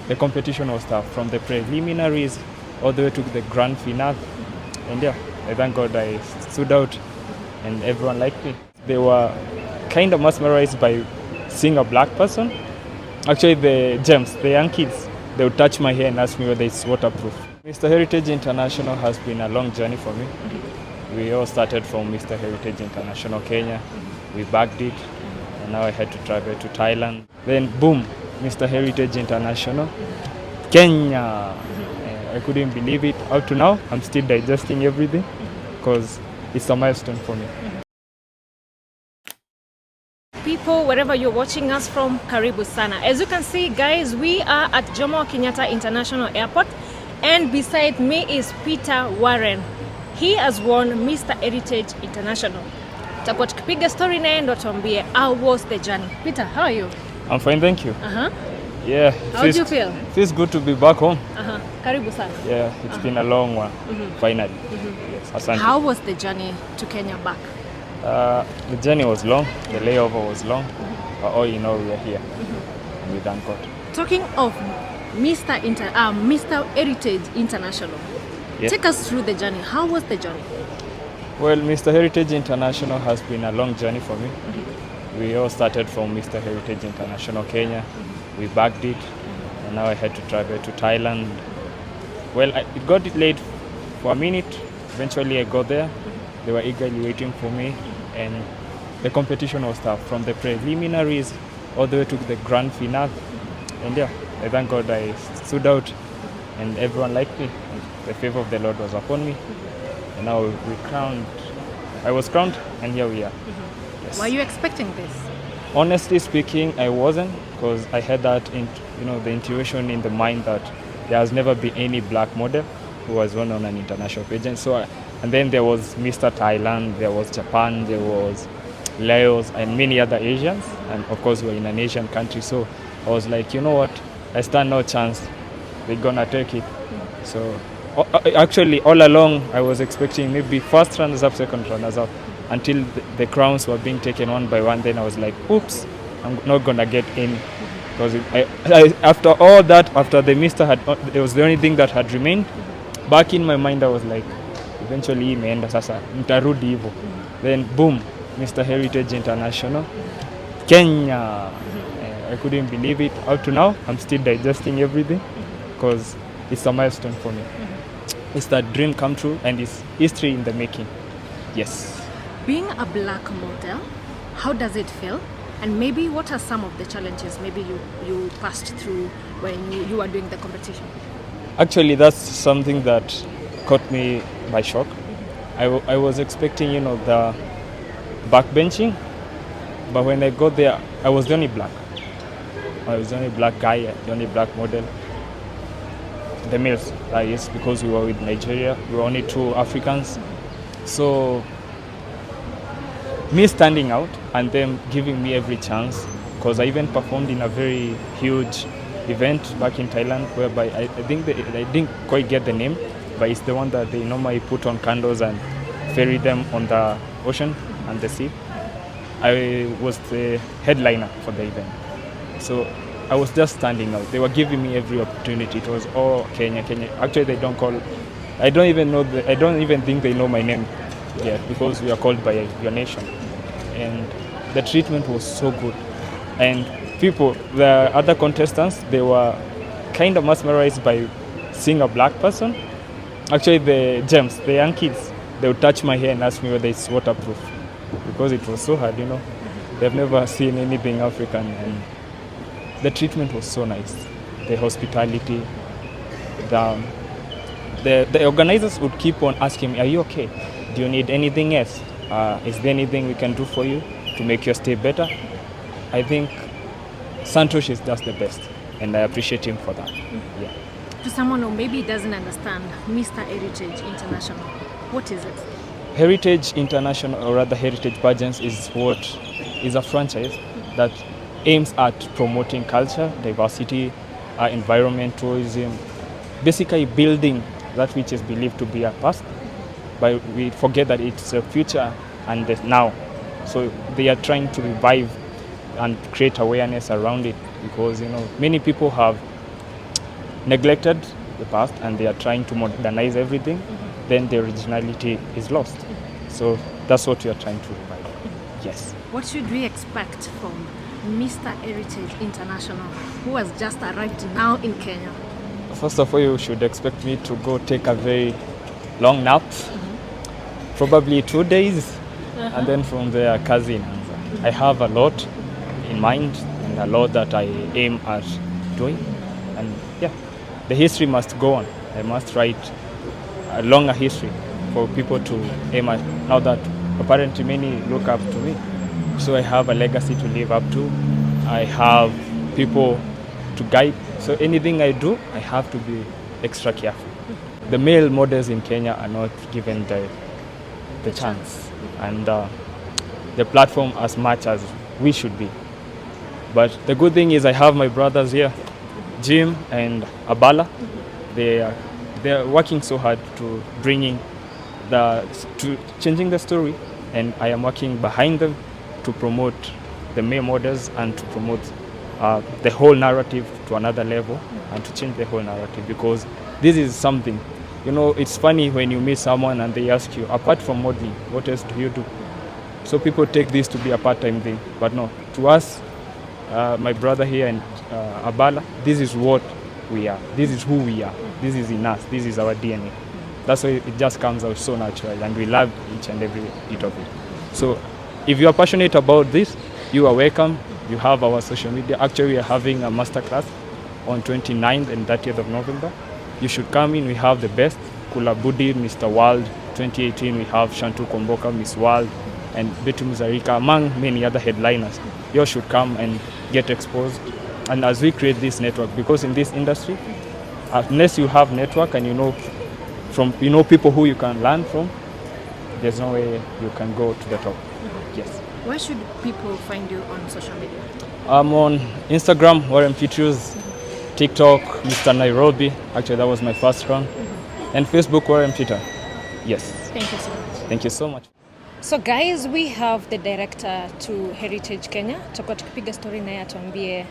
the competition was tough from the preliminaries all the way to the grand finale. And yeah, I thank God I stood out and everyone liked me. They were kind of mesmerized by seeing a black person. Actually, the gems, the young kids, they would touch my hair and ask me whether it's waterproof. Mr. Heritage International has been a long journey for me. We all started from Mr. Heritage International Kenya. We bagged it, and now I had to travel to Thailand. Then boom, Mr. Heritage International Kenya. I couldn't believe it. Up to now, I'm still digesting everything because it's a milestone for me. People, wherever you're watching us from, karibu sana. As you can see, guys, we are at Jomo Kenyatta International Airport, and beside me is Peter Warren. He has won Mr. Heritage International. Tutakuwa tukipiga story naye ndo tuambie how was the journey. Peter, how are you? I'm fine, thank you. Yeah. How do you feel? Feels good to be back home. Karibu sana. Yeah, it's been a long one. Finally. Yes, asante. How was the journey to Kenya back? The journey was long, the layover was long, but all in all, we are here. And we thank God. Talking of Mr. Heritage International, take us through the journey. How was the journey? Well, Mr. Heritage International has been a long journey for me. We all started from Mr. Heritage International Kenya. We bagged it, and now I had to travel to Thailand. Well, it got delayed for a minute. Eventually, I got there. They were eagerly waiting for me, and the competition was tough from the preliminaries all the way to the grand finale. And yeah, I thank God I stood out, and everyone liked me. The favor of the Lord was upon me, and now I was crowned, and here we are. Yes. Were you expecting this? Honestly speaking, I wasn't, because I had that, the intuition in the mind that there has never been any black model who was won on an international pageant. And then there was Mr. Thailand, there was Japan, there was Laos, and many other Asians. And of course, we're in an Asian country. So I was like, you know what? I stand no chance. They're gonna take it. So actually, all along, I was expecting maybe first runners up, second runners up, until the crowns were being taken one by one. Then I was like, oops, I'm not gonna get in. Because after all that, after the Mr. it was the only thing that had remained. Back in my mind, I was like, eventually imeenda sasa, nitarudi hivyo. Then boom, Mr. Heritage International Kenya. I couldn't believe it. Up to now, I'm still digesting everything because it's a milestone for me. It's that dream come true, and it's history in the making. Yes. Being a black model, how does it feel? And maybe what are some of the challenges maybe you passed through when you were doing the competition? Actually, that's something that caught me by shock. I was expecting, the backbenching, but when I got there, I was the only black. I was the only black guy, the only black model. The males, that is, because we were with Nigeria, we were only two Africans. So, me standing out and them giving me every chance, because I even performed in a very huge event back in Thailand, whereby I think I didn't quite get the name, but it's the one that they normally put on candles and ferry them on the ocean and the sea. I was the headliner for the event. So I was just standing out. They were giving me every opportunity. It was all Kenya. Actually, I don't even think they know my name yet, because we are called by your nation. And the treatment was so good. And the other contestants, they were kind of mesmerized by seeing a black person. Actually, the gems, the young kids, they would touch my hair and ask me whether it's waterproof, because it was so hard, They've never seen anything African, and the treatment was so nice. The hospitality, the organizers would keep on asking me, are you okay? Do you need anything else? Is there anything we can do for you to make your stay better? I think Santosh is just the best, and I appreciate him for that. Yeah. To someone who maybe doesn't understand Mr. Heritage International, what is it? Heritage International, or rather Heritage Pageants, is a franchise that aims at promoting culture, diversity, environment, tourism, basically building that which is believed to be a past, but we forget that it's a future and the now. So they are trying to revive and create awareness around it, because many people have neglected the past and they are trying to modernize everything, then the originality is lost. So that's what we are trying to revive. Yes. What should we expect from Mr. Heritage International, who has just arrived now in Kenya? First of all, you should expect me to go take a very long nap, probably 2 days, and then from there, kazi inaanza. I have a lot in mind and a lot that I aim at doing, and yeah, the history must go on. I must write a longer history for people to aim at. Now that apparently many look up to me, so I have a legacy to live up to. I have people to guide. So anything I do, I have to be extra careful. The male models in Kenya are not given the chance and the platform as much as we should be. But the good thing is I have my brothers here, Jim and Abala. They're working so hard to changing the story, and I am working behind them to promote the male models and to promote the whole narrative to another level and to change the whole narrative, because this is something, it's funny when you meet someone and they ask you, apart from modeling, what else do you do? So people take this to be a part-time thing, but no, to us, my brother here and Abala, this is what we are, this is who we are, this is in us, this is our DNA. That's why it just comes out so natural, and we love each and every bit of it. So if you are passionate about this, you are welcome. You have our social media. Actually, we are having a masterclass on 29th and 30th of November. You should come in. We have the best. Kula Budi, Mr. World. 2018, we have Shantu Komboka, Miss World, and Betty Muzarika, among many other headliners. You should come and get exposed. And as we create this network, because in this industry, unless you have network and people who you can learn from, there's no way you can go to the top. Yes. Where should people find you on social media? I'm on Instagram, Warren Peters, TikTok, Mr. Nairobi. Actually, that was my first one. And Facebook, Warren Peter. Yes. Thank you so much. Thank you so much. So guys, we have the director to Heritage Kenya. Tutakuwa tukipiga story naye atuambie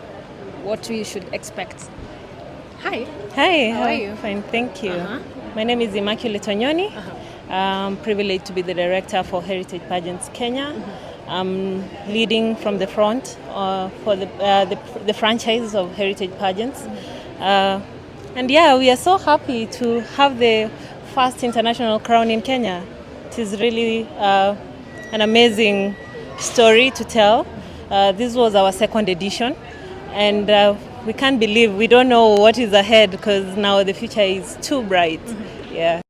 what we should expect. Hi. Hi, how are you? Fine, thank you. My name is Immaculate Onyoni. I'm privileged to be the director for Heritage Pageants Kenya. I'm leading from the front for the franchise of Heritage Pageants. And yeah, we are so happy to have the first international crown in Kenya. It is really an amazing story to tell. This was our second edition, and we can't believe, we don't know what is ahead, because now the future is too bright. Yeah.